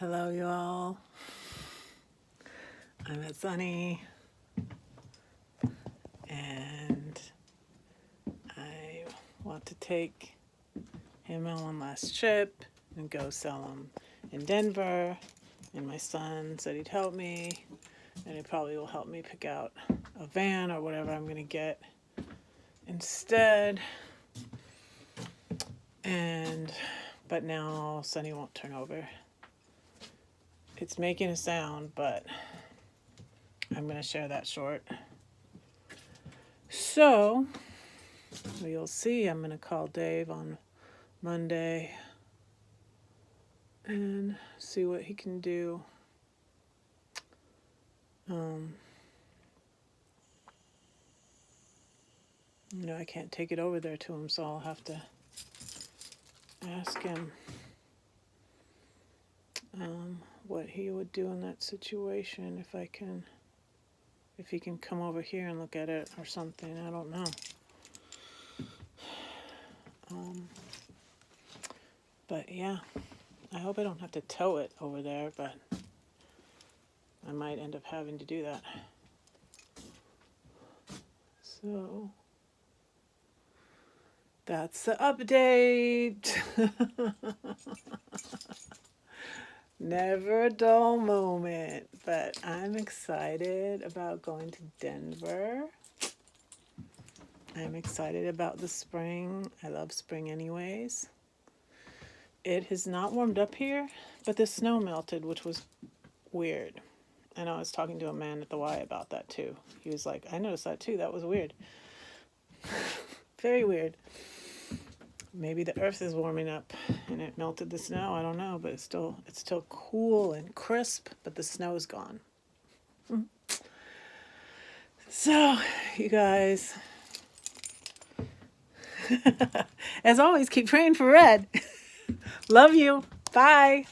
Hello, you all. I'm at Sunny, and I want to take him on one last trip and go sell him in Denver. And my son said he'd help me, and he probably will help me pick out a van or whatever I'm going to get instead. But now Sunny won't turn over. It's making a sound, but I'm going to share that short. So, you'll see. I'm going to call Dave on Monday and see what he can do. I can't take it over there to him, so I'll have to ask him what he would do in that situation, if he can come over here and look at it or something. I don't know. But yeah, I hope I don't have to tow it over there, but I might end up having to do that. So that's the update. Never a dull moment, but I'm excited about going to Denver. I'm excited about the spring. I love spring anyways. It has not warmed up here, but the snow melted, which was weird. And I was talking to a man at the Y about that too. He was like, I noticed that too. That was weird. Very weird. Maybe the earth is warming up and it melted the snow. I don't know, but it's still cool and crisp, but the snow's gone. So, you guys, as always, keep praying for Red. Love you. Bye.